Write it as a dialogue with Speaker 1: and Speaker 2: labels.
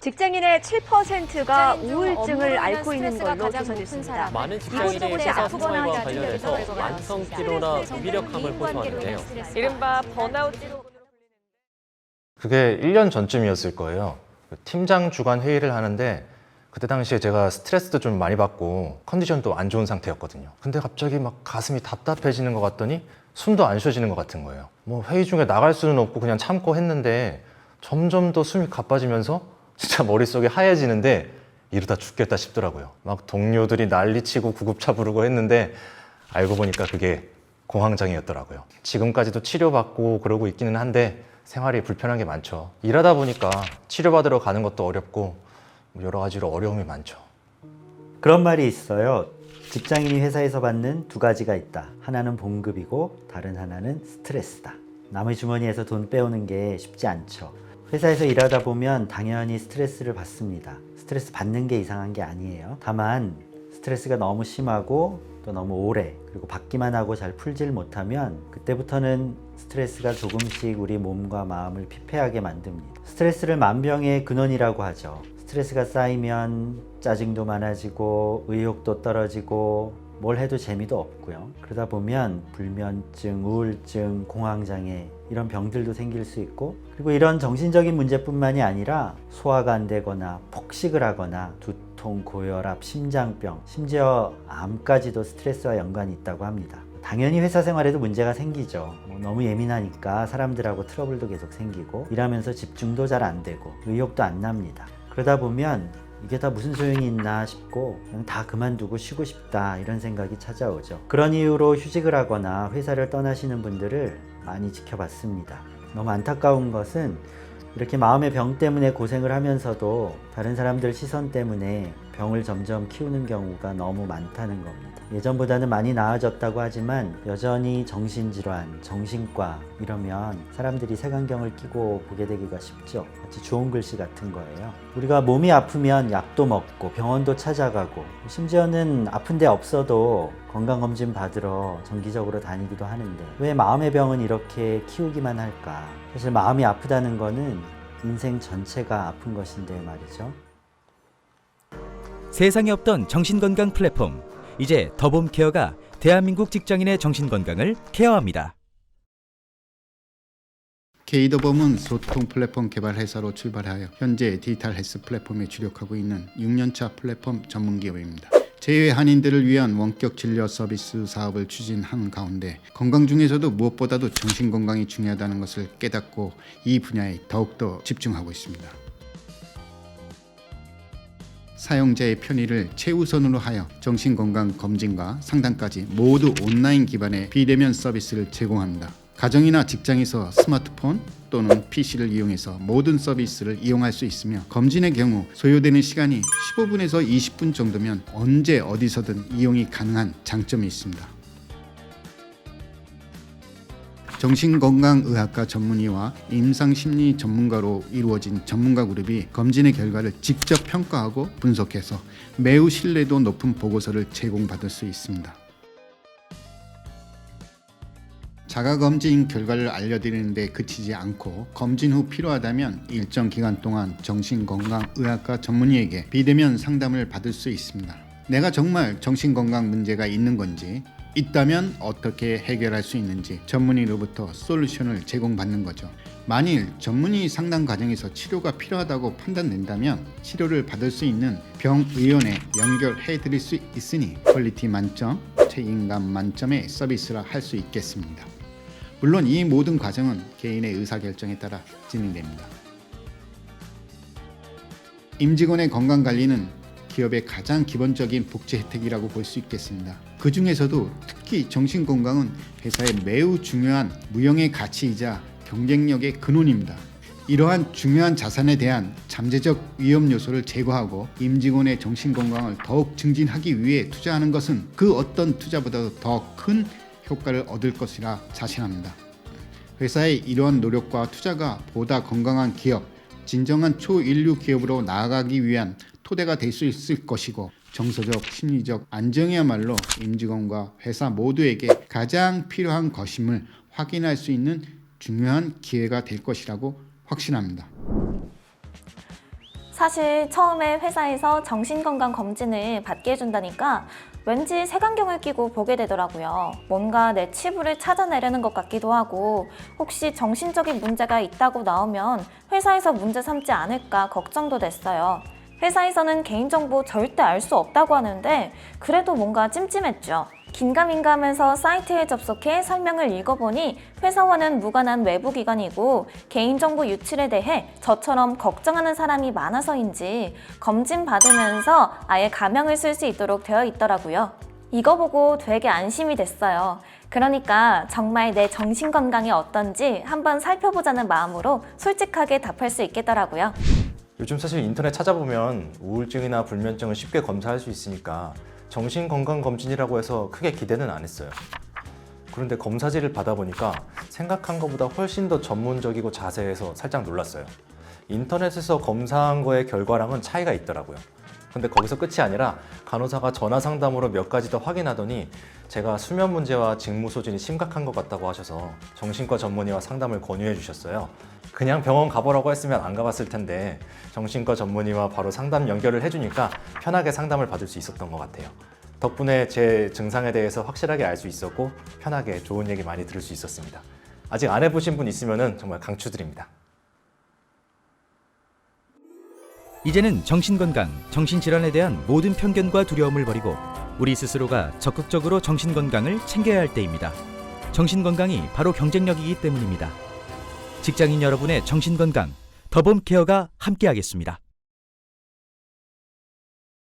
Speaker 1: 직장인의 7%가 우울증을 앓고 있는 걸로 조사됐습니다.
Speaker 2: 많은 직장인이 회사 생활과 관련해서 만성 피로나 무기력함을 호소하는데요.
Speaker 1: 이른바 번아웃 로
Speaker 3: 그게 1년 전쯤이었을 거예요. 팀장 주간 회의를 하는데 그때 당시에 제가 스트레스도 좀 많이 받고 컨디션도 안 좋은 상태였거든요. 근데 갑자기 막 가슴이 답답해지는 것 같더니 숨도 안 쉬어지는 것 같은 거예요. 뭐 회의 중에 나갈 수는 없고 그냥 참고 했는데 점점 더 숨이 가빠지면서 진짜 머릿속이 하얘지는데 이러다 죽겠다 싶더라고요. 막 동료들이 난리치고 구급차 부르고 했는데 알고 보니까 그게 공황장애였더라고요. 지금까지도 치료받고 그러고 있기는 한데 생활이 불편한 게 많죠. 일하다 보니까 치료받으러 가는 것도 어렵고 여러 가지로 어려움이 많죠.
Speaker 4: 그런 말이 있어요. 직장인이 회사에서 받는 두 가지가 있다. 하나는 봉급이고 다른 하나는 스트레스다. 남의 주머니에서 돈 빼오는 게 쉽지 않죠. 회사에서 일하다 보면 당연히 스트레스를 받습니다. 스트레스 받는 게 이상한 게 아니에요. 다만 스트레스가 너무 심하고 또 너무 오래 그리고 받기만 하고 잘 풀질 못하면 그때부터는 스트레스가 조금씩 우리 몸과 마음을 피폐하게 만듭니다. 스트레스를 만병의 근원이라고 하죠. 스트레스가 쌓이면 짜증도 많아지고 의욕도 떨어지고 뭘 해도 재미도 없고요. 그러다 보면 불면증, 우울증, 공황장애 이런 병들도 생길 수 있고 그리고 이런 정신적인 문제뿐만이 아니라 소화가 안 되거나 폭식을 하거나 두통, 고혈압, 심장병, 심지어 암까지도 스트레스와 연관이 있다고 합니다. 당연히 회사 생활에도 문제가 생기죠. 너무 예민하니까 사람들하고 트러블도 계속 생기고 일하면서 집중도 잘 안 되고 의욕도 안 납니다. 그러다 보면 이게 다 무슨 소용이 있나 싶고 그냥 다 그만두고 쉬고 싶다 이런 생각이 찾아오죠. 그런 이유로 휴직을 하거나 회사를 떠나시는 분들을 많이 지켜봤습니다. 너무 안타까운 것은 이렇게 마음의 병 때문에 고생을 하면서도 다른 사람들 시선 때문에 병을 점점 키우는 경우가 너무 많다는 겁니다. 예전보다는 많이 나아졌다고 하지만 여전히 정신질환, 정신과 이러면 사람들이 색안경을 끼고 보게 되기가 쉽죠. 마치 좋은 글씨 같은 거예요. 우리가 몸이 아프면 약도 먹고 병원도 찾아가고 심지어는 아픈 데 없어도 건강검진 받으러 정기적으로 다니기도 하는데 왜 마음의 병은 이렇게 키우기만 할까? 사실 마음이 아프다는 거는 인생 전체가 아픈 것인데 말이죠.
Speaker 5: 세상에 없던 정신건강 플랫폼, 이제 더봄케어가 대한민국 직장인의 정신건강을 케어합니다.
Speaker 6: K더봄은 소통 플랫폼 개발 회사로 출발하여 현재 디지털 헬스 플랫폼에 주력하고 있는 6년차 플랫폼 전문 기업입니다. 재외 한인들을 위한 원격 진료 서비스 사업을 추진한 가운데 건강 중에서도 무엇보다도 정신건강이 중요하다는 것을 깨닫고 이 분야에 더욱더 집중하고 있습니다. 사용자의 편의를 최우선으로 하여 정신건강 검진과 상담까지 모두 온라인 기반의 비대면 서비스를 제공합니다. 가정이나 직장에서 스마트폰 또는 PC를 이용해서 모든 서비스를 이용할 수 있으며 검진의 경우 소요되는 시간이 15분에서 20분 정도면 언제 어디서든 이용이 가능한 장점이 있습니다. 정신건강의학과 전문의와 임상심리 전문가로 이루어진 전문가 그룹이 검진의 결과를 직접 평가하고 분석해서 매우 신뢰도 높은 보고서를 제공받을 수 있습니다. 자가검진 결과를 알려드리는 데 그치지 않고 검진 후 필요하다면 일정 기간 동안 정신건강의학과 전문의에게 비대면 상담을 받을 수 있습니다. 내가 정말 정신건강 문제가 있는 건지 있다면 어떻게 해결할 수 있는지 전문의로부터 솔루션을 제공받는 거죠. 만일 전문의 상담 과정에서 치료가 필요하다고 판단된다면 치료를 받을 수 있는 병의원에 연결해 드릴 수 있으니 퀄리티 만점, 책임감 만점의 서비스라 할 수 있겠습니다. 물론 이 모든 과정은 개인의 의사결정에 따라 진행됩니다. 임직원의 건강관리는 기업의 가장 기본적인 복지 혜택이라고 볼 수 있겠습니다. 그 중에서도 특히 정신건강은 회사의 매우 중요한 무형의 가치이자 경쟁력의 근원입니다. 이러한 중요한 자산에 대한 잠재적 위험 요소를 제거하고 임직원의 정신건강을 더욱 증진하기 위해 투자하는 것은 그 어떤 투자보다도 더 큰 효과를 얻을 것이라 자신합니다. 회사의 이러한 노력과 투자가 보다 건강한 기업, 진정한 초인류 기업으로 나아가기 위한 토대가 될 수 있을 것이고 정서적, 심리적 안정이야말로 임직원과 회사 모두에게 가장 필요한 것임을 확인할 수 있는 중요한 기회가 될 것이라고 확신합니다.
Speaker 7: 사실 처음에 회사에서 정신건강 검진을 받게 해준다니까 왠지 색안경을 끼고 보게 되더라고요. 뭔가 내 치부를 찾아내려는 것 같기도 하고 혹시 정신적인 문제가 있다고 나오면 회사에서 문제 삼지 않을까 걱정도 됐어요. 회사에서는 개인정보 절대 알 수 없다고 하는데 그래도 뭔가 찜찜했죠. 긴가민가하면서 사이트에 접속해 설명을 읽어보니 회사와는 무관한 외부기관이고 개인정보 유출에 대해 저처럼 걱정하는 사람이 많아서인지 검진 받으면서 아예 가명을 쓸 수 있도록 되어 있더라고요. 이거 보고 되게 안심이 됐어요. 그러니까 정말 내 정신건강이 어떤지 한번 살펴보자는 마음으로 솔직하게 답할 수 있겠더라고요.
Speaker 3: 요즘 사실 인터넷 찾아보면 우울증이나 불면증을 쉽게 검사할 수 있으니까 정신건강검진이라고 해서 크게 기대는 안 했어요. 그런데 검사지를 받아보니까 생각한 것보다 훨씬 더 전문적이고 자세해서 살짝 놀랐어요. 인터넷에서 검사한 거의 결과랑은 차이가 있더라고요. 근데 거기서 끝이 아니라 간호사가 전화 상담으로 몇 가지 더 확인하더니 제가 수면 문제와 직무 소진이 심각한 것 같다고 하셔서 정신과 전문의와 상담을 권유해 주셨어요. 그냥 병원 가보라고 했으면 안 가봤을 텐데 정신과 전문의와 바로 상담 연결을 해주니까 편하게 상담을 받을 수 있었던 것 같아요. 덕분에 제 증상에 대해서 확실하게 알 수 있었고 편하게 좋은 얘기 많이 들을 수 있었습니다. 아직 안 해보신 분 있으면 정말 강추드립니다.
Speaker 5: 이제는 정신건강, 정신질환에 대한 모든 편견과 두려움을 버리고 우리 스스로가 적극적으로 정신건강을 챙겨야 할 때입니다. 정신건강이 바로 경쟁력이기 때문입니다. 직장인 여러분의 정신건강, 더봄케어가 함께하겠습니다.